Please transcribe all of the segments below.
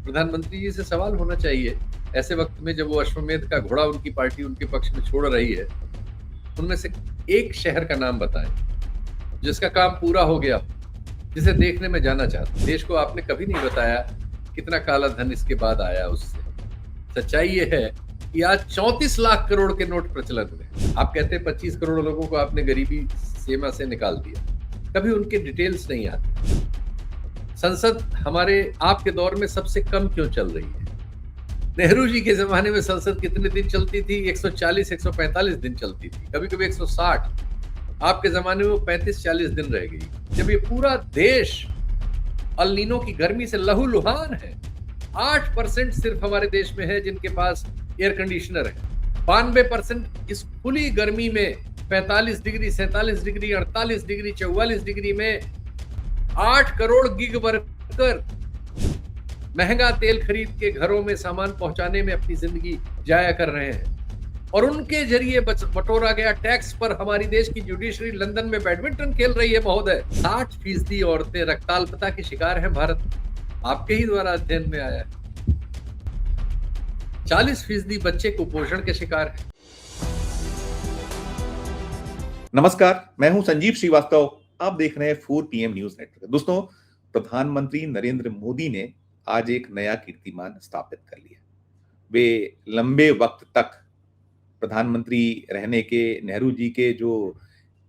प्रधानमंत्री जी से सवाल होना चाहिए ऐसे वक्त में जब वो अश्वमेध का घोड़ा उनकी पार्टी उनके पक्ष में छोड़ रही है। उनमें से एक शहर का नाम बताएं जिसका काम पूरा हो गया, जिसे देखने में जाना चाहते। देश को आपने कभी नहीं बताया कितना काला धन इसके बाद आया उससे। सच्चाई ये है कि आज 34 लाख करोड़ के नोट प्रचलन में। आप कहते हैं 25 करोड़ लोगों को आपने गरीबी सीमा से निकाल दिया, कभी उनके डिटेल्स नहीं आती। संसद हमारे आपके दौर में सबसे कम क्यों चल रही है? नेहरू जी के जमाने में संसद कितने दिन चलती थी? 140 145 दिन चलती थी, कभी कभी 160। आपके जमाने में वो 35-40 दिन रह गई। जब ये पूरा देश अल नीनो की गर्मी से लहूलुहान है। 8% सिर्फ हमारे देश में है जिनके पास एयर कंडीशनर है। 92% इस खुली गर्मी में 45 डिग्री, 47 डिग्री, 48 डिग्री, 44 डिग्री में 8 करोड़ गिग वर्कर महंगा तेल खरीद के घरों में सामान पहुंचाने में अपनी जिंदगी जाया कर रहे हैं। और उनके जरिए बटोरा गया टैक्स पर हमारी देश की जुडिशरी लंदन में बैडमिंटन खेल रही है महोदय। 60% औरतें रक्ताल्पता की शिकार हैं भारत में, आपके ही द्वारा अध्ययन में आया है। 40% बच्चे कुपोषण के शिकार हैं। नमस्कार, मैं हूं संजीव श्रीवास्तव। आप देख रहे हैं 4 PM न्यूज नेटवर्क। दोस्तों, प्रधानमंत्री नरेंद्र मोदी ने आज एक नया कीर्तिमान स्थापित कर लिया। वे लंबे वक्त तक प्रधानमंत्री रहने के नेहरू जी के जो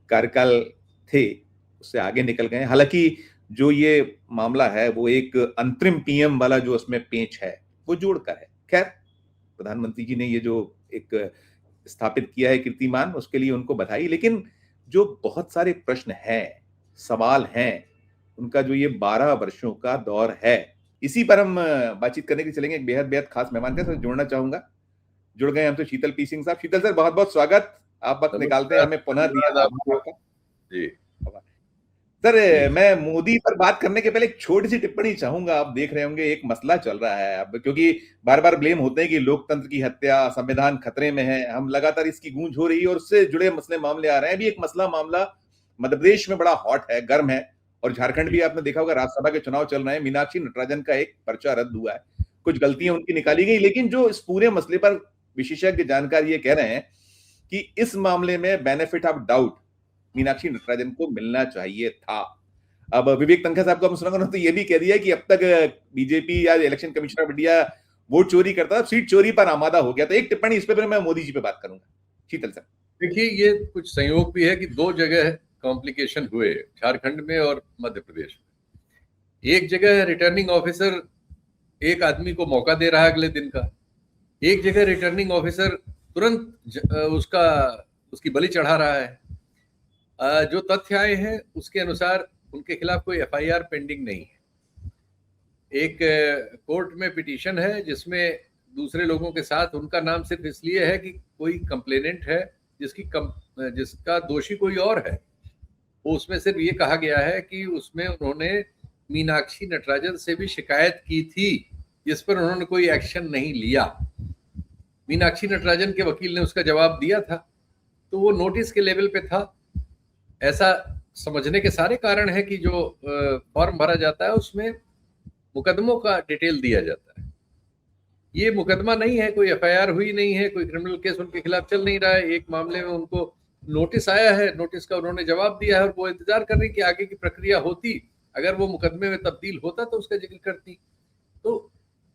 कार्यकाल थे उससे आगे निकल गए। हालांकि जो ये मामला है वो एक अंतरिम PM वाला जो उसमें पेंच है वो जोड़कर है। खैर, प्रधानमंत्री जी ने ये जो एक स्थापित किया है कीर्तिमान, उसके लिए उनको बधाई। लेकिन जो बहुत सारे प्रश्न हैं, सवाल हैं, उनका जो ये 12 वर्षों का दौर है, इसी पर हम बातचीत करने के लिए चलेंगे। एक बेहद बेहद खास मेहमान के साथ जोड़ना चाहूंगा। जुड़ गए हमसे शीतल पी सिंह साहब। शीतल सर, बहुत बहुत स्वागत। आप वक्त निकालते हैं, हमें पुनः दिया आपका जी। सर, मैं मोदी पर बात करने के पहले एक छोटी सी टिप्पणी चाहूंगा। आप देख रहे होंगे एक मसला चल रहा है अब, क्योंकि बार बार ब्लेम होते हैं कि लोकतंत्र की हत्या, संविधान खतरे में है। हम लगातार इसकी गूंज हो रही है और उससे जुड़े मसले मामले आ रहे हैं। अभी एक मामला मध्य प्रदेश में बड़ा हॉट है, गर्म है। और झारखंड भी आपने देखा होगा, राज्यसभा के चुनाव चल रहे हैं। मीनाक्षी नटराजन का एक पर्चा रद्द हुआ है, कुछ गलतियां उनकी निकाली गई। लेकिन जो इस पूरे मसले पर विशेषज्ञ जानकार ये कह रहे हैं कि इस मामले में benefit of doubt Meenakshi Natarajan को मिलना चाहिए था। अब विवेक तनखा साहब को हम सुना तो ये भी कह दिया कि अब तक बीजेपी या election commission of India vote चोरी करता था, सीट चोरी पर आमादा हो गया। तो एक टिप्पणी इस पर मैं मोदी जी पे बात करूंगा। शीतल सर, देखिए, ये कुछ संयोग भी है कि 2 जगह कॉम्प्लिकेशन हुए, झारखंड में और मध्य प्रदेश में। एक जगह रिटर्निंग ऑफिसर एक आदमी को मौका दे रहा है अगले दिन का, एक जगह रिटर्निंग ऑफिसर तुरंत उसकी बलि चढ़ा रहा है। जो तथ्य आए हैं उसके अनुसार उनके खिलाफ कोई FIR पेंडिंग नहीं है। एक कोर्ट में पिटीशन है जिसमें दूसरे लोगों के साथ उनका नाम सिर्फ इसलिए है कि कोई कंप्लेनेंट है जिसका दोषी कोई और है। वो उसमें सिर्फ ये कहा गया है कि उसमें उन्होंने मीनाक्षी नटराजन से भी शिकायत की थी, जिस पर उन्होंने कोई एक्शन नहीं लिया। मीनाक्षी नटराजन के वकील ने उसका जवाब दिया था, तो वो नोटिस के लेवल पे था। ऐसा समझने के सारे कारण है कि जो फॉर्म भरा जाता है उसमें मुकदमों का डिटेल दिया जाता है। ये मुकदमा नहीं है, कोई FIR हुई नहीं है, कोई क्रिमिनल केस उनके खिलाफ चल नहीं रहा है। एक मामले में उनको नोटिस आया है, नोटिस का उन्होंने जवाब दिया है और वो इंतजार कर रही कि आगे की प्रक्रिया होती। अगर वो मुकदमे में तब्दील होता तो उसका जिक्र करती। तो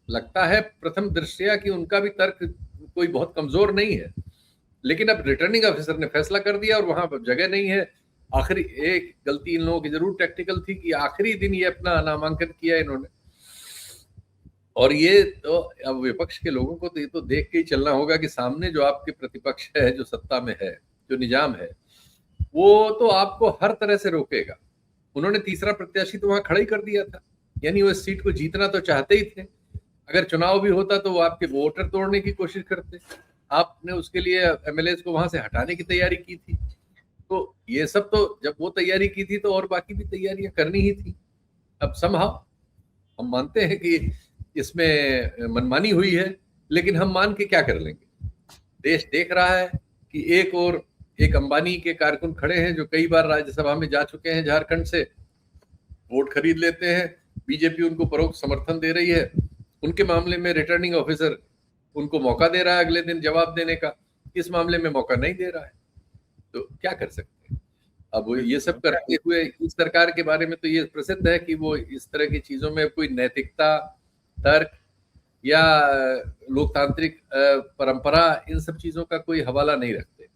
लगता है प्रथम दृष्टया कि उनका भी तर्क कोई बहुत कमजोर नहीं है। लेकिन अब रिटर्निंग ऑफिसर ने फैसला कर दिया और वहां पर जगह नहीं है। आखिरी एक गलती इन लोगों की जरूर टेक्निकल थी कि आखिरी दिन ये अपना नामांकन किया इन्होंने। और ये तो अब विपक्ष के लोगों को तो ये तो देख के ही चलना होगा कि सामने जो आपके प्रतिपक्ष है, जो सत्ता में है, जो निजाम है, वो तो आपको हर तरह से रोकेगा। उन्होंने तीसरा प्रत्याशी तो वहां खड़ा ही कर दिया था, यानी वो इस सीट को जीतना तो चाहते ही थे। अगर चुनाव भी होता तो वो आपके वोटर तोड़ने की कोशिश करते। आपने उसके लिए MLAs को वहां से हटाने की तैयारी की थी। तो ये सब तो जब वो तैयारी की थी तो और बाकी भी तैयारियां करनी ही थी। अब समहाउ हम मानते हैं कि इसमें मनमानी हुई है, लेकिन हम मान के क्या कर लेंगे? देश देख रहा है कि एक अंबानी के कारकुन खड़े हैं जो कई बार राज्यसभा में जा चुके हैं झारखंड से, वोट खरीद लेते हैं। बीजेपी उनको परोक्ष समर्थन दे रही है, उनके मामले में रिटर्निंग ऑफिसर उनको मौका दे रहा है अगले दिन जवाब देने का, इस मामले में मौका नहीं दे रहा है, तो क्या कर सकते हैं। अब ये सब करते हुए इस सरकार के बारे में तो ये प्रसिद्ध है कि वो इस तरह की चीजों में कोई नैतिकता, तर्क या लोकतांत्रिक परंपरा, इन सब चीजों का कोई हवाला नहीं रखते।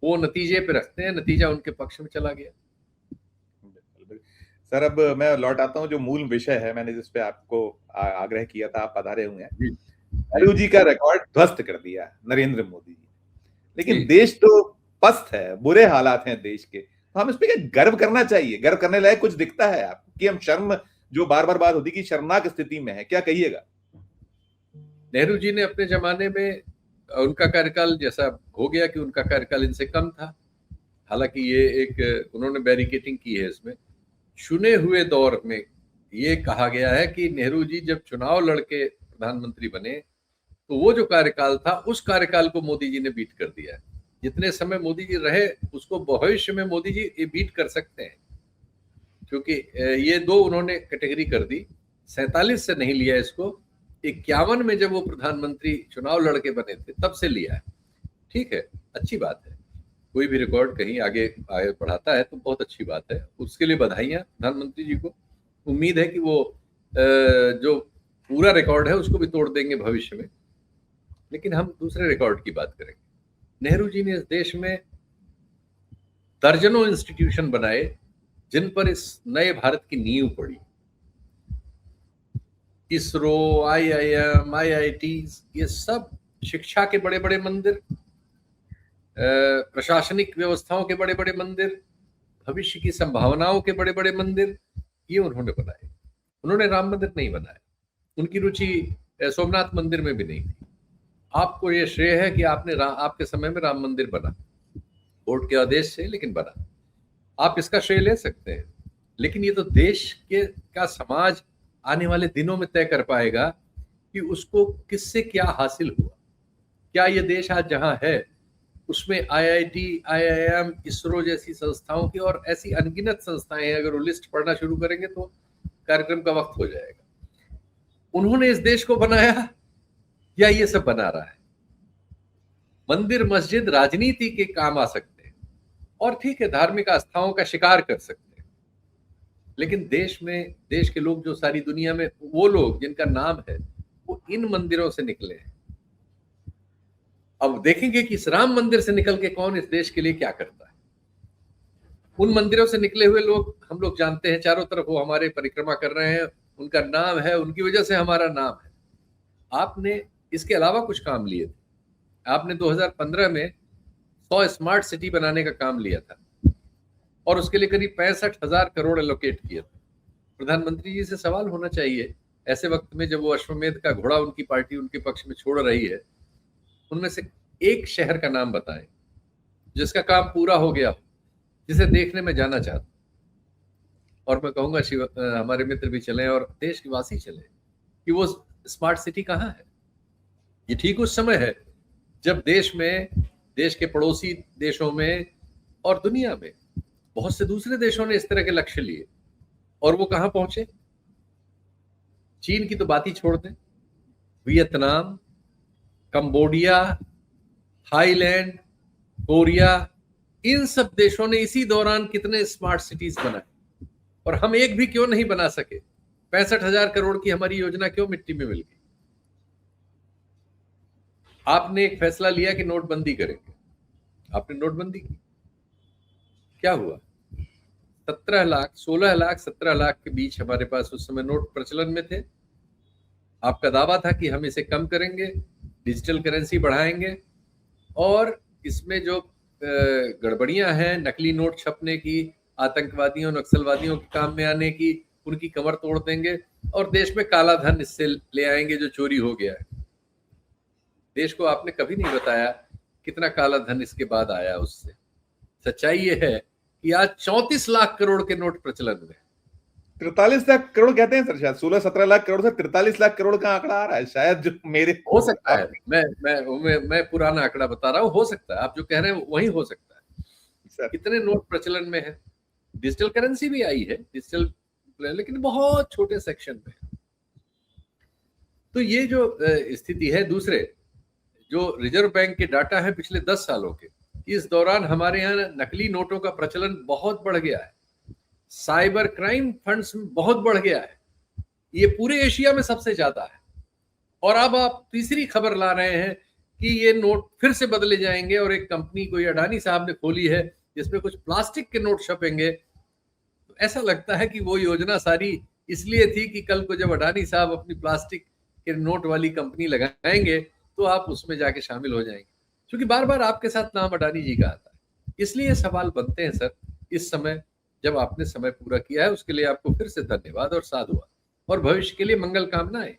वो नतीजे पे रखते हैं, नतीजा उनके पक्ष में चला गया। सर, अब मैं लौट आता हूँ जो मूल विषय है, मैंने जिस पे आपको आग्रह किया था, आप पधारे हुए हैं। नेहरू जी का रिकॉर्ड ध्वस्त कर दिया नरेंद्र मोदी जी, लेकिन देश तो पस्त है, बुरे हालात हैं देश के, तो हम इस पे गर्व करना चाहिए। गर्व करने लायक कुछ दिखता है आपको कि हम शर्म, जो बार बार बात होती कि शर्मनाक स्थिति में है, क्या कहिएगा? नेहरू जी ने अपने जमाने में, उनका कार्यकाल जैसा हो गया कि उनका कार्यकाल इनसे कम था, हालांकि ये एक उन्होंने बैरिकेटिंग की है इसमें। चुने हुए दौर में ये कहा गया है कि नेहरू जी जब चुनाव लड़के प्रधानमंत्री बने तो वो जो कार्यकाल था उस कार्यकाल को मोदी जी ने बीट कर दिया है। जितने समय मोदी जी रहे उसको भविष्य में मोदी जी बीट कर सकते हैं, क्योंकि ये दो उन्होंने कैटेगरी कर दी। 47 से नहीं लिया इसको, 51 में जब वो प्रधानमंत्री चुनाव लड़के बने थे तब से लिया है। ठीक है, अच्छी बात है, कोई भी रिकॉर्ड कहीं आगे बढ़ाता है तो बहुत अच्छी बात है, उसके लिए बधाइयां प्रधानमंत्री जी को। उम्मीद है कि वो जो पूरा रिकॉर्ड है उसको भी तोड़ देंगे भविष्य में। लेकिन हम दूसरे रिकॉर्ड की बात करेंगे। नेहरू जी ने इस देश में दर्जनों इंस्टीट्यूशन बनाए जिन पर इस नए भारत की नींव पड़ी। इसरो, IIM, IITs, ये सब शिक्षा के बड़े बड़े मंदिर, प्रशासनिक व्यवस्थाओं के बड़े बड़े मंदिर, भविष्य की संभावनाओं के बड़े बड़े मंदिर, ये उन्होंने बनाए। उन्होंने राम मंदिर नहीं बनाया, उनकी रुचि सोमनाथ मंदिर में भी नहीं थी। आपको ये श्रेय है कि आपके समय में राम मंदिर बना, कोर्ट के आदेश से, लेकिन बना। आप इसका श्रेय ले सकते हैं, लेकिन ये तो देश का समाज आने वाले दिनों में तय कर पाएगा कि उसको किससे क्या हासिल हुआ। क्या ये देश आज जहां है उसमें IIT, IIM, इसरो जैसी संस्थाओं की और ऐसी अनगिनत संस्थाएं हैं, अगर वो लिस्ट पढ़ना शुरू करेंगे तो कार्यक्रम का वक्त हो जाएगा। उन्होंने इस देश को बनाया या ये सब बना रहा है? मंदिर मस्जिद राजनीति के काम आ सकते हैं और ठीक है, धार्मिक आस्थाओं का शिकार कर सकते हैं, लेकिन देश के लोग जो सारी दुनिया में, वो लोग जिनका नाम है वो इन मंदिरों से निकले हैं। अब देखेंगे कि इस राम मंदिर से निकल के कौन इस देश के लिए क्या करता है। उन मंदिरों से निकले हुए लोग हम लोग जानते हैं, चारों तरफ वो हमारे परिक्रमा कर रहे हैं, उनका नाम है, उनकी वजह से हमारा नाम है। आपने इसके अलावा कुछ काम लिए थे। आपने 2015 में 100 स्मार्ट सिटी बनाने का काम लिया था और उसके लिए करीब 65,000 करोड़ एलोकेट किए थे। प्रधानमंत्री जी से सवाल होना चाहिए ऐसे वक्त में जब वो अश्वमेध का घोड़ा उनकी पार्टी उनके पक्ष में छोड़ रही है, उनमें से एक शहर का नाम बताएं जिसका काम पूरा हो गया हो, जिसे देखने में जाना चाहता। और मैं कहूंगा हमारे मित्र भी चले और देश के वासी चले कि वो स्मार्ट सिटी कहाँ है। ये ठीक उस समय है जब देश के पड़ोसी देशों में और दुनिया में बहुत से दूसरे देशों ने इस तरह के लक्ष्य लिए और वो कहां पहुंचे। चीन की तो बात ही छोड़ दें, वियतनाम, कंबोडिया, थाईलैंड, कोरिया, इन सब देशों ने इसी दौरान कितने स्मार्ट सिटीज बनाए और हम एक भी क्यों नहीं बना सके। 65,000 करोड़ की हमारी योजना क्यों मिट्टी में मिल गई। आपने एक फैसला लिया कि नोटबंदी करेंगे, आपने नोटबंदी की, क्या हुआ? 17 लाख, 16 लाख, 17 लाख के बीच हमारे पास उस समय नोट प्रचलन में थे। आपका दावा था कि हम इसे कम करेंगे, डिजिटल करेंसी बढ़ाएंगे और इसमें जो गड़बड़ियां हैं, नकली नोट छपने की, आतंकवादियों नक्सलवादियों के काम में आने की, उनकी कमर तोड़ देंगे और देश में काला धन इससे ले आएंगे जो चोरी हो गया है। देश को आपने कभी नहीं बताया कितना काला धन इसके बाद आया उससे। सच्चाई ये है कि आज 34 लाख करोड़ के नोट प्रचलन में। 43 लाख करोड़ कहते हैं सर, शायद 16-17 लाख करोड़ से 43 लाख करोड़ का आंकड़ा आ रहा है शायद, जो मेरे हो सकता है। मैं पुराना आंकड़ा बता रहा हूँ, हो सकता है आप जो कह रहे हैं वही हो सकता है। कितने नोट प्रचलन में है। डिजिटल करेंसी भी आई है, डिजिटल, लेकिन बहुत छोटे सेक्शन में। तो ये जो स्थिति है। दूसरे जो रिजर्व बैंक के डाटा है पिछले 10 सालों के, इस दौरान हमारे यहाँ नकली नोटों का प्रचलन बहुत बढ़ गया है, साइबर क्राइम फंड्स में बहुत बढ़ गया है, ये पूरे एशिया में सबसे ज्यादा है। और अब आप तीसरी खबर ला रहे हैं कि ये नोट फिर से बदले जाएंगे और एक कंपनी कोई अडानी साहब ने खोली है जिसमें कुछ प्लास्टिक के नोट छपेंगे। तो ऐसा लगता है कि वो योजना सारी इसलिए थी कि कल को जब अडानी साहब अपनी प्लास्टिक के नोट वाली कंपनी लगाएंगे तो आप उसमें जाके शामिल हो जाएंगे, क्योंकि बार बार आपके साथ नाम अडानी जी का आता है। इसलिए सवाल बनते हैं सर, इस समय जब आपने समय पूरा किया है उसके लिए आपको फिर से धन्यवाद और साधुवाद, और भविष्य के लिए मंगल कामनाएं।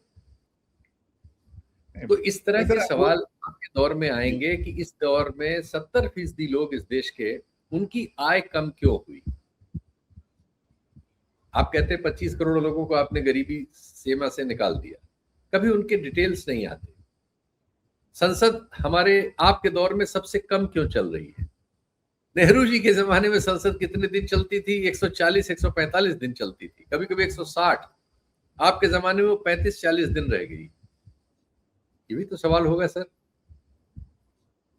तो इस तरह के सवाल आपके दौर में आएंगे कि इस दौर में 70% लोग इस देश के, उनकी आय कम क्यों हुई। आप कहते हैं 25 करोड़ लोगों को आपने गरीबी सीमा से निकाल दिया, कभी उनके डिटेल्स नहीं आते। संसद हमारे आपके दौर में सबसे कम क्यों चल रही है। नेहरू जी के जमाने में संसद कितने दिन चलती थी? 140 145 दिन चलती थी, कभी कभी 160। आपके जमाने में वो 35-40 दिन रह गई। ये भी तो सवाल होगा सर।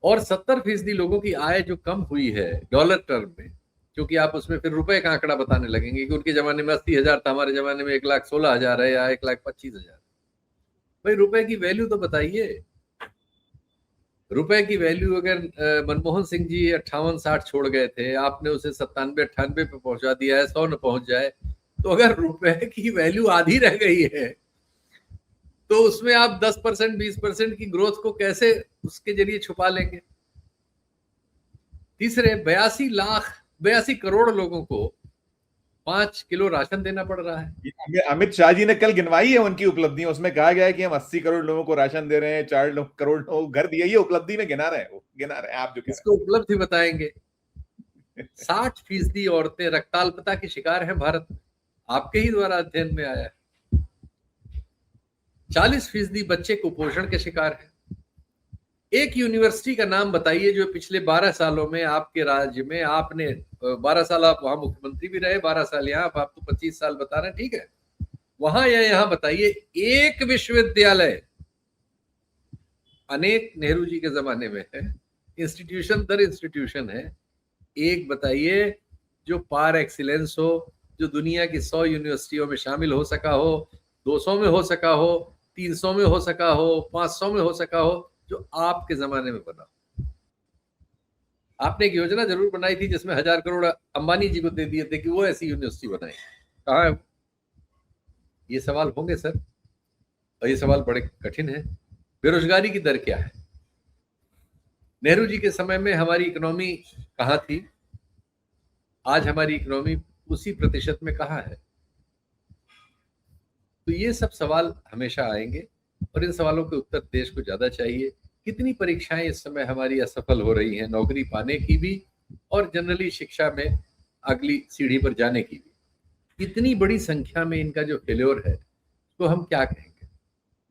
और 70% लोगों की आय जो कम हुई है डॉलर टर्म में, क्योंकि आप उसमें फिर रुपए का आंकड़ा बताने लगेंगे कि उनके जमाने में 80,000 था, हमारे जमाने में 1,16,000 है या 1,25,000। भाई रुपए की वैल्यू तो बताइए। रुपए की वैल्यू अगर मनमोहन सिंह जी 58-60 छोड़ गए थे, आपने उसे 97-98 पे पहुंचा दिया है, 100 न पहुंच जाए, तो अगर रुपए की वैल्यू आधी रह गई है तो उसमें आप 10% 20% की ग्रोथ को कैसे उसके जरिए छुपा लेंगे। तीसरे 82 करोड़ लोगों को 5 किलो राशन देना पड़ रहा है। अमित शाह जी ने कल गिनवाई है उनकी उपलब्धियां, उसमें कहा गया है कि हम 80 करोड़ लोगों को राशन दे रहे हैं, 4 करोड़ लोगों को घर दिए। ये उपलब्धि में गिना रहे हैं आप जो कह इसको उपलब्धि बताएंगे। 60% औरतें रक्ताल्पता की शिकार हैं भारत में, आपके ही द्वारा अध्ययन में आया है। 40% बच्चे कुपोषण के शिकार हैं। एक यूनिवर्सिटी का नाम बताइए जो पिछले 12 सालों में आपके राज्य में, आपने 12 साल आप वहां मुख्यमंत्री भी रहे, 12 साल यहाँ, आप तो 25 साल बता रहे हैं, ठीक है। वहां या यहाँ बताइए एक विश्वविद्यालय, अनेक नेहरू जी के जमाने में है, इंस्टीट्यूशन दर इंस्टीट्यूशन है, एक बताइए जो पार एक्सीलेंस हो, जो दुनिया की 100 यूनिवर्सिटियों में शामिल हो सका हो, 200 में हो सका हो, 300 में हो सका हो, 500 में हो सका हो, जो आपके जमाने में बना। आपने एक योजना जरूर बनाई थी जिसमें 1000 करोड़ अंबानी जी को दे दिए थे कि वो ऐसी यूनिवर्सिटी बनाए, कहाँ है? ये सवाल होंगे सर, और ये सवाल बड़े कठिन है। बेरोजगारी की दर क्या है? नेहरू जी के समय में हमारी इकोनॉमी कहाँ थी, आज हमारी इकोनॉमी उसी प्रतिशत में कहाँ है? तो ये सब सवाल हमेशा आएंगे और इन सवालों के उत्तर देश को ज्यादा चाहिए। कितनी परीक्षाएं इस समय हमारी असफल हो रही हैं, नौकरी पाने की भी और जनरली शिक्षा में अगली सीढ़ी पर जाने की भी। इतनी बड़ी संख्या में इनका जो फेल्योर है तो हम क्या कहेंगे।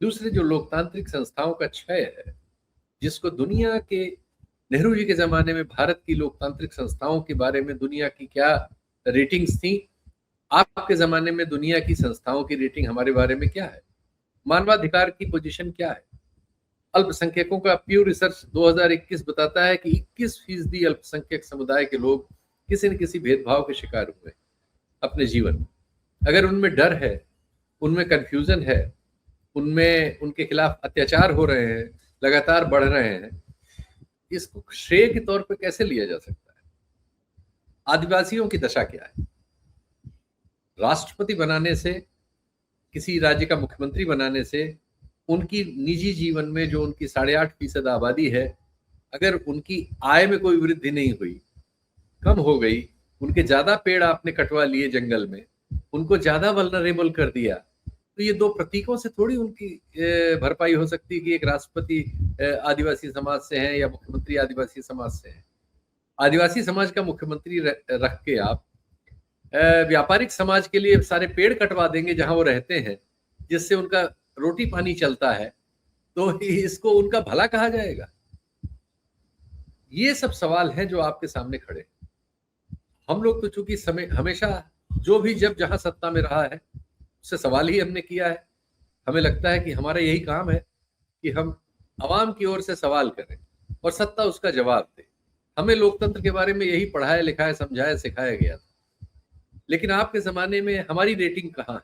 दूसरे जो लोकतांत्रिक संस्थाओं का क्षय है, जिसको दुनिया के, नेहरू जी के जमाने में भारत की लोकतांत्रिक संस्थाओं के बारे में दुनिया की क्या रेटिंग्स थी, आपके जमाने में दुनिया की संस्थाओं की रेटिंग हमारे बारे में क्या है? मानवाधिकार की पोजीशन क्या है? अल्पसंख्यकों का प्यू रिसर्च 2021 बताता है कि 21% अल्पसंख्यक समुदाय के लोग किसी न किसी भेदभाव के शिकार हुए अपने जीवन में। अगर उनमें डर है, उनमें कंफ्यूजन है, उनमें उनके खिलाफ अत्याचार हो रहे हैं, लगातार बढ़ रहे हैं, इसको श्रेय के तौर पर कैसे लिया जा सकता है? आदिवासियों की दशा क्या है? राष्ट्रपति बनाने से, किसी राज्य का मुख्यमंत्री बनाने से, उनकी निजी जीवन में जो उनकी 8.5% आबादी है, अगर उनकी आय में कोई वृद्धि नहीं हुई, कम हो गई, उनके ज्यादा पेड़ आपने कटवा लिए जंगल में, उनको ज्यादा वल्नरेबल कर दिया, तो ये दो प्रतीकों से थोड़ी उनकी भरपाई हो सकती है कि एक राष्ट्रपति आदिवासी समाज से है या मुख्यमंत्री आदिवासी समाज से है। आदिवासी समाज का मुख्यमंत्री रख के आप व्यापारिक समाज के लिए सारे पेड़ कटवा देंगे जहां वो रहते हैं, जिससे उनका रोटी पानी चलता है, तो इसको उनका भला कहा जाएगा? ये सब सवाल हैं जो आपके सामने खड़े। हम लोग तो चूंकि समय हमेशा जो भी जब जहां सत्ता में रहा है उससे सवाल ही हमने किया है। हमें लगता है कि हमारा यही काम है कि हम आवाम की ओर से सवाल करें और सत्ता उसका जवाब दे। हमें लोकतंत्र के बारे में यही पढ़ाया लिखाया समझाया सिखाया गया था। लेकिन आपके जमाने में हमारी रेटिंग कहाँ है?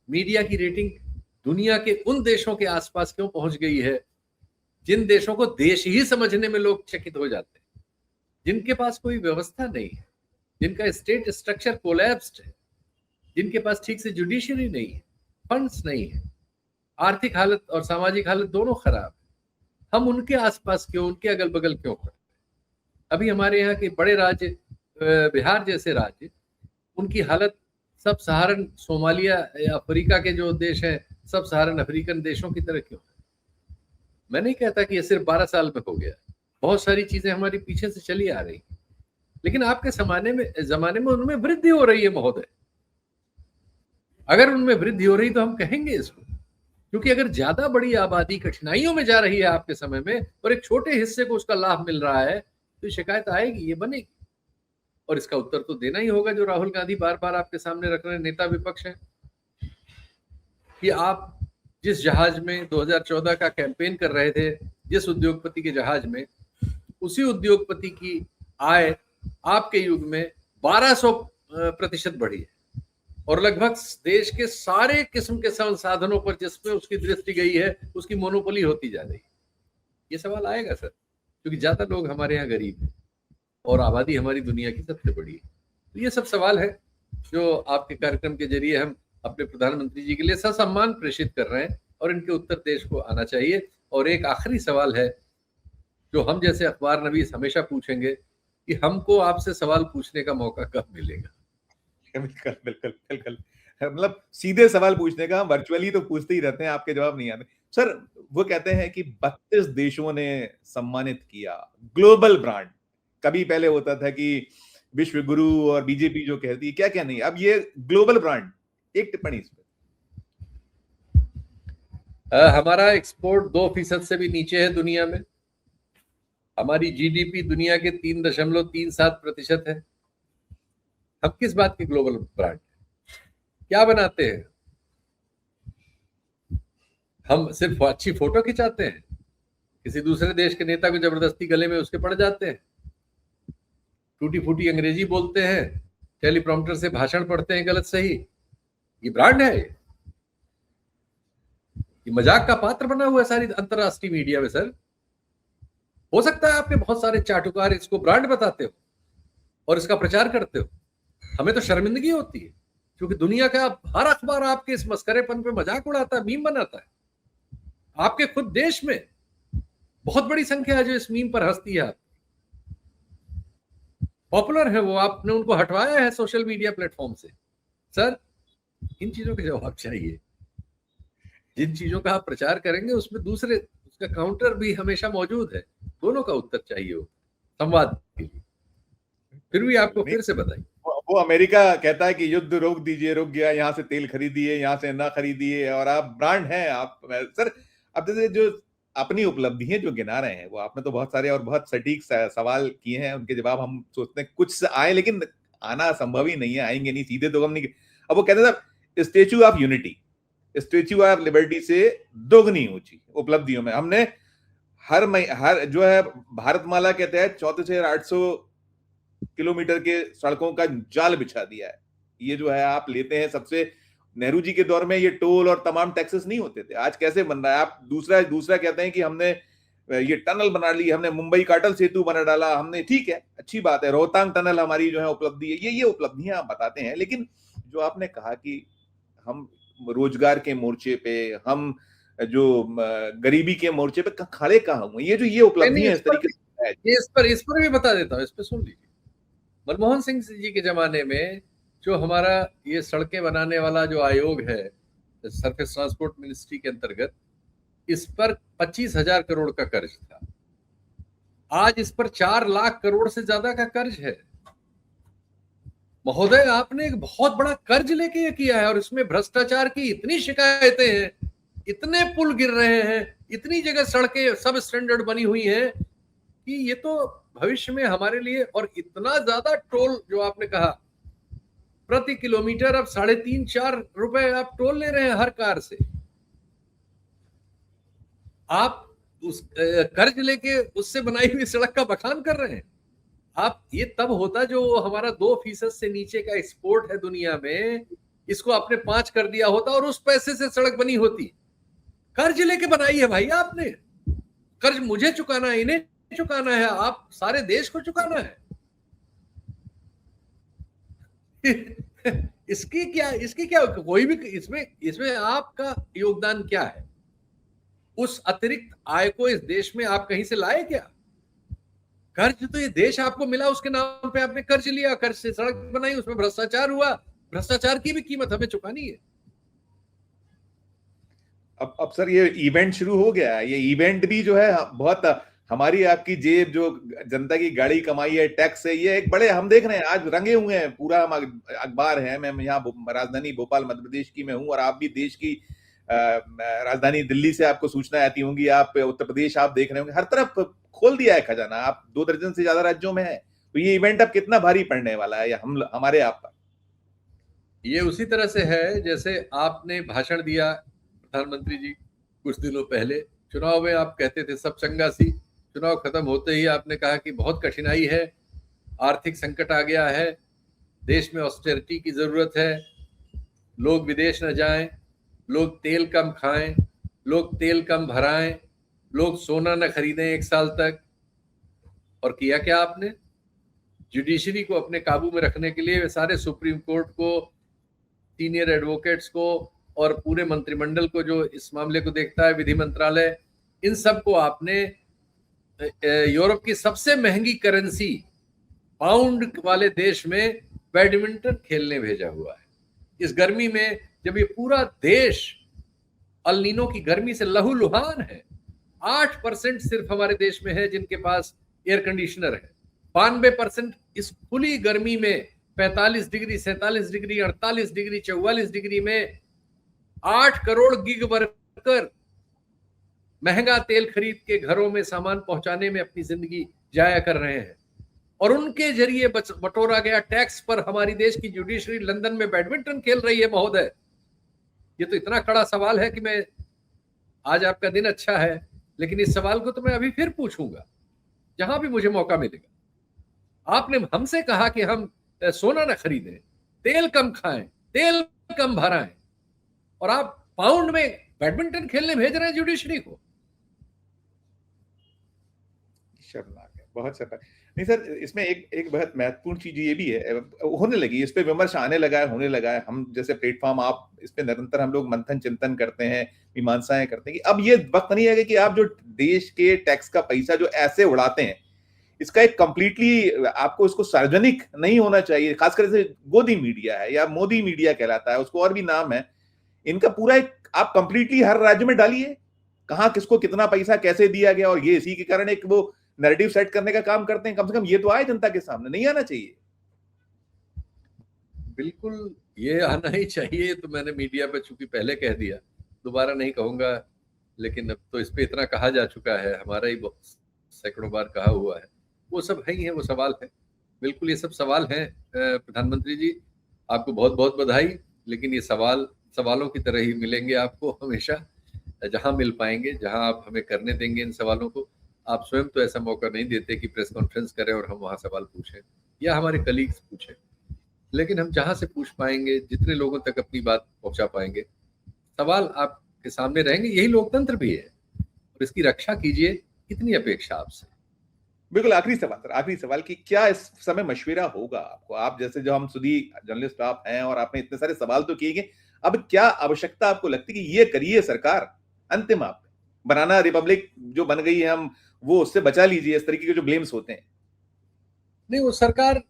मीडिया की रेटिंग दुनिया के उन देशों के आसपास क्यों पहुंच गई है जिन देशों को देश ही समझने में लोग चकित हो जाते हैं, जिनके पास कोई व्यवस्था नहीं है, जिनका स्टेट स्ट्रक्चर कोलैप्स्ड है, जिनके पास ठीक से जुडिशरी नहीं है, फंड्स नहीं है, आर्थिक हालत और सामाजिक हालत दोनों खराब है। हम उनके आसपास क्यों, उनके अगल बगल क्यों खड़े? अभी हमारे यहाँ के बड़े राज्य, बिहार जैसे राज्य, उनकी हालत सब सहारन सोमालिया या अफ्रीका के जो देश हैं, सब सहारन अफ्रीकन देशों की तरह क्यों? मैं नहीं कहता कि ये सिर्फ 12 साल में हो गया, बहुत सारी चीजें हमारी पीछे से चली आ रही, लेकिन आपके जमाने में उनमें वृद्धि हो रही है महोदय। अगर उनमें वृद्धि हो रही तो हम कहेंगे इसको, क्योंकि अगर ज्यादा बड़ी आबादी कठिनाइयों में जा रही है आपके समय में और एक छोटे हिस्से को उसका लाभ मिल रहा है, तो शिकायत आएगी, ये बनेगी। और इसका उत्तर तो देना ही होगा जो राहुल गांधी बार बार आपके सामने रख रहे हैं, नेता विपक्ष हैं, कि आप जिस जहाज में 2014 का कैंपेन कर रहे थे, जिस उद्योगपति के जहाज में, उसी उद्योगपति की आय आपके युग में 1200% बढ़ी है और लगभग देश के सारे किस्म के संसाधनों पर जिसमें उसकी दृष्टि गई है उसकी मोनोपोली होती जा रही है। ये सवाल आएगा सर, क्योंकि ज्यादा लोग हमारे यहाँ गरीब हैं और आबादी हमारी दुनिया की सबसे बड़ी है। तो ये सब सवाल है जो आपके कार्यक्रम के जरिए हम अपने प्रधानमंत्री जी के लिए ससम्मान प्रेषित कर रहे हैं और इनके उत्तर देश को आना चाहिए। और एक आखिरी सवाल है जो हम जैसे अखबार नवीस हमेशा पूछेंगे कि हमको आपसे सवाल पूछने का मौका कब मिलेगा? बिल्कुल बिल्कुल बिल्कुल, मतलब सीधे सवाल पूछने का, हम वर्चुअली तो पूछते ही रहते हैं, आपके जवाब नहीं आते सर। वो कहते हैं कि 32 देशों ने सम्मानित किया, ग्लोबल ब्रांड। कभी पहले होता था कि विश्व गुरु और बीजेपी जो कहती है, क्या क्या नहीं, अब ये ग्लोबल ब्रांड। एक टिप्पणी इस पर। हमारा एक्सपोर्ट 2% से भी नीचे है दुनिया में। हमारी जीडीपी दुनिया के 3.37% है। हम किस बात के ग्लोबल ब्रांड? क्या बनाते हैं? हम सिर्फ अच्छी फोटो खिंचाते हैं, किसी दूसरे देश के नेता को जबरदस्ती गले में उसके पड़ जाते हैं, टूटी फूटी अंग्रेजी बोलते हैं, टेलीप्रॉम्प्टर से भाषण पढ़ते हैं गलत सही, ये ब्रांड है? ये मजाक का पात्र बना हुआ है सारी अंतरराष्ट्रीय मीडिया में सर। हो सकता है आपके बहुत सारे चाटुकार इसको ब्रांड बताते हो और इसका प्रचार करते हो। हमें तो शर्मिंदगी होती है क्योंकि दुनिया का हर अखबार आपके इस मस्करेपन पे मजाक उड़ाता है, मीम बनाता है। आपके खुद देश में बहुत बड़ी संख्या है जो इस मीम पर हंसती है, पॉपुलर है वो, आपने उनको हटवाया है सोशल मीडिया प्लेटफॉर्म से। सर, इन चीजों के जवाब चाहिए। जिन चीजों का आप प्रचार करेंगे उसमें दूसरे उसका काउंटर भी हमेशा मौजूद है, दोनों का उत्तर चाहिए हो संवाद के लिए। फिर भी आपको फिर से बताइए, वो अमेरिका कहता है कि युद्ध रोक दीजिए, रुक गया, यहाँ से तेल खरीदिए, यहाँ से ना खरीदिए, और आप ब्रांड हैं आप सर। अब जैसे जो अपनी उपलब्धियां जो गिना रहे हैं, वो आपने तो बहुत सारे और बहुत सटीक सवाल किए हैं, उनके जवाब हम सोचते हैं कुछ आए, लेकिन आना संभव ही नहीं है, आएंगे नहीं, सीधे तो हम नहीं। अब वो कहते हैं statue of unity, statue of liberty से दोगुनी ऊंची उपलब्धियों में हमने हर जो है भारतमाला के तहत 34,800 किलोमीटर के सड़कों का जाल बिछा दिया है। ये जो है आप लेते हैं सबसे, नेहरू जी के दौर में ये टोल और तमाम टैक्सेस नहीं होते थे, आज कैसे बन रहा है। आप दूसरा कहते हैं कि हमने ये टनल बना ली, हमने मुंबई काटल सेतु बना डाला, हमने, ठीक है, अच्छी बात है, रोहतांग टनल हमारी जो है उपलब्धि है, ये उपलब्धियां आप बताते हैं। लेकिन जो आपने कहा कि हम रोजगार के मोर्चे पे, हम जो गरीबी के मोर्चे पे खड़े कहाँ हुए, ये उपलब्धियां इस तरीके से, इस पर भी बता देता हूँ, इस पर सुन लीजिए। मनमोहन सिंह जी के जमाने में जो हमारा ये सड़कें बनाने वाला जो आयोग है, सरफेस ट्रांसपोर्ट मिनिस्ट्री के अंतर्गत, इस पर 25,000 करोड़ का कर्ज था। आज इस पर 4 लाख करोड़ से ज्यादा का कर्ज है। महोदय, आपने एक बहुत बड़ा कर्ज लेके ये किया है और इसमें भ्रष्टाचार की इतनी शिकायतें हैं, इतने पुल गिर रहे हैं, इतनी जगह सड़कें सब स्टैंडर्ड बनी हुई हैं कि ये तो भविष्य में हमारे लिए, और इतना ज्यादा टोल जो आपने कहा, प्रति किलोमीटर अब 3.5-4 रुपए आप टोल ले रहे हैं हर कार से। आप उस कर्ज लेके उससे बनाई हुई सड़क का बखान कर रहे हैं। आप ये तब होता जो हमारा 2% से नीचे का एक्सपोर्ट है दुनिया में, इसको आपने 5 कर दिया होता और उस पैसे से सड़क बनी होती। कर्ज लेके बनाई है भाई आपने। कर्ज मुझे चुकाना है, इन्हें चुकाना है, आप सारे देश को चुकाना है। इसकी क्या कोई भी इसमें आपका योगदान क्या है? उस अतिरिक्त आय को इस देश में आप कहीं से लाए क्या? कर्ज तो ये देश आपको मिला, उसके नाम पे आपने कर्ज लिया, कर्ज से सड़क बनाई, उसमें भ्रष्टाचार हुआ, भ्रष्टाचार की भी कीमत हमें चुकानी है। अब सर ये इवेंट शुरू हो गया है। ये इवेंट भी जो है बहुत हमारी आपकी जेब, जो जनता की गाड़ी कमाई है, टैक्स है, ये एक बड़े हम देख रहे हैं आज रंगे हुए हैं। पूरा हम अखबार है, मैं यहाँ राजधानी भोपाल मध्य प्रदेश की मैं हूँ और आप भी देश की राजधानी दिल्ली से आपको सूचना आती होंगी, आप उत्तर प्रदेश आप देख रहे होंगे, हर तरफ खोल दिया है खजाना। आप 2 दर्जन से ज्यादा राज्यों में है, तो ये इवेंट अब कितना भारी पड़ने वाला है या हम हमारे आप पर? ये उसी तरह से है जैसे आपने भाषण दिया प्रधानमंत्री जी कुछ दिनों पहले, चुनाव में आप कहते थे सब चंगा सी, चुनाव खत्म होते ही आपने कहा कि बहुत कठिनाई है, आर्थिक संकट आ गया है, देश में ऑस्टेरिटी की जरूरत है, लोग विदेश न जाएं, लोग तेल कम खाएं, लोग तेल कम भराएं, लोग सोना न खरीदें 1 साल तक। और किया क्या आपने? जुडिशरी को अपने काबू में रखने के लिए सारे सुप्रीम कोर्ट को, सीनियर एडवोकेट्स को और पूरे मंत्रिमंडल को जो इस मामले को देखता है, विधि मंत्रालय, इन सब को आपने यूरोप की सबसे महंगी करेंसी पाउंड वाले देश में बैडमिंटन खेलने भेजा हुआ है। इस गर्मी में जब ये पूरा देश अल नीनो की गर्मी से लहूलुहान है, 8% सिर्फ हमारे देश में है जिनके पास एयर कंडीशनर है। 92% इस खुली गर्मी में 45 डिग्री, 47 डिग्री, 48 डिग्री, 44 डिग्री में 8 करोड़ गिग वर्कर महंगा तेल खरीद के घरों में सामान पहुंचाने में अपनी जिंदगी जाया कर रहे हैं। और उनके जरिए बटोरा गया टैक्स पर हमारी देश की जुडिशरी लंदन में बैडमिंटन खेल रही है महोदय। ये तो इतना कड़ा सवाल है कि मैं, आज आपका दिन अच्छा है, लेकिन इस सवाल को तो मैं अभी फिर पूछूंगा जहां भी मुझे मौका मिलेगा। आपने हमसे कहा कि हम सोना ना खरीदें, तेल कम खाएं, तेल कम भराएं, और आप पाउंड में बैडमिंटन खेलने भेज रहे हैं जुडिशरी को। शर्मनाक है, बहुत शर्मनाक। नहीं सर, इसमें एक बहुत महत्वपूर्ण चीज ये भी है, होने लगी, इस पे विमर्श आने लगा है, होने लगा है। हम जैसे प्लेटफॉर्म, आप इस पे निरंतर हम लोग मंथन चिंतन करते हैं, मीमांसाएं करते हैं कि अब ये वक्त नहीं है कि आप जो देश के टैक्स का पैसा जो ऐसे उड़ाते हैं, इसका एक कंप्लीटली आपको इसको सार्वजनिक नहीं होना चाहिए। खासकर से गोदी मीडिया है या मोदी मीडिया कहलाता है, उसको और भी नाम है, इनका पूरा एक आप कंप्लीटली हर राज्य में डालिए कहां किसको कितना पैसा कैसे दिया गया, और ये इसी के कारण एक वो नैरेटिव सेट करने का काम करते हैं। कम से कम ये तो आए जनता के सामने, नहीं आना चाहिए। बिल्कुल ये आना ही चाहिए। तो मैंने मीडिया पे चूंकि पहले कह दिया, दोबारा नहीं कहूंगा, लेकिन अब तो इस पे इतना कहा जा चुका है, हमारा ही सैकड़ों बार कहा हुआ है, वो सब है ही है, वो सवाल है। बिल्कुल ये सब सवाल हैं। प्रधानमंत्री जी, आपको बहुत बहुत बधाई। लेकिन ये सवालों की तरह ही मिलेंगे आपको हमेशा, जहां मिल पाएंगे, जहां आप हमें करने देंगे इन सवालों को। आप स्वयं तो ऐसा मौका नहीं देते कि प्रेस कॉन्फ्रेंस करें और हम वहां सवाल पूछें या हमारे कलीग्स पूछें, लेकिन हम जहां से पूछ पाएंगे, जितने लोगों तक अपनी बात पहुंचा पाएंगे, सवाल आपके सामने रहेंगे। यही लोकतंत्र भी है और इसकी रक्षा कीजिए, इतनी अपेक्षा आपसे। बिल्कुल आखिरी सवाल सर, आखिरी सवाल कि क्या इस समय मशविरा होगा आपको, आप जैसे जो हम सुधी जर्नलिस्ट आप हैं और आपने इतने सारे सवाल तो किए गए, अब क्या आवश्यकता आपको लगती है कि ये करिए सरकार, अंतिम आप बनाना रिपब्लिक जो बन गई है, हम वो उससे बचा लीजिए, इस तरीके के जो ब्लेम्स होते हैं? नहीं, वो सरकार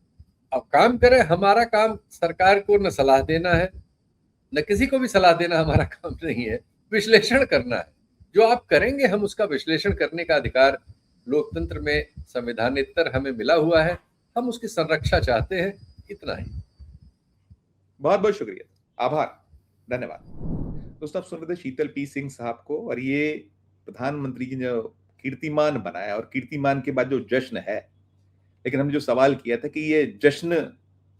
अब काम करे। हमारा काम सरकार को न सलाह देना है, न किसी को भी सलाह देना हमारा काम नहीं है, विश्लेषण करना है। जो आप करेंगे, हम उसका विश्लेषण करने का अधिकार लोकतंत्र में संविधानेतर हमें मिला हुआ है, हम उसकी संरक्षा चाहते हैं, इतना ही। बहुत बहुत शुक्रिया, आभार, धन्यवाद। दोस्तों, आप सुन रहे थे शीतल पी सिंह साहब को, और ये प्रधानमंत्री जी ने कीर्तिमान बनाया, और कीर्तिमान के बाद जो जश्न है, लेकिन हमने जो सवाल किया था कि ये जश्न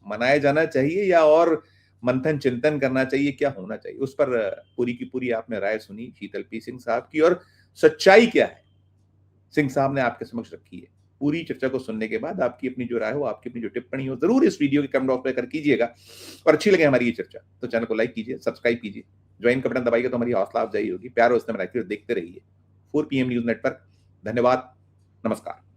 मनाया जाना चाहिए या और मंथन चिंतन करना चाहिए, क्या होना चाहिए, उस पर पूरी की पूरी आपने राय सुनी शीतल पी सिंह साहब की। और सच्चाई क्या है, सिंह साहब ने आपके समक्ष रखी है। पूरी चर्चा को सुनने के बाद आपकी अपनी जो राय हो, आपकी अपनी जो टिप्पणी हो, जरूर इस वीडियो के कमेंट बॉक्स में कर कीजिएगा। और अच्छी लगे हमारी ये चर्चा तो चैनल को लाइक कीजिए, सब्सक्राइब कीजिए, ज्वाइन का बटन दबाइएगा तो हमारी हौसला अफजाई होगी। प्यार और स्नेह में देखते रहिए 4 PM न्यूज नेटवर्क। धन्यवाद, नमस्कार।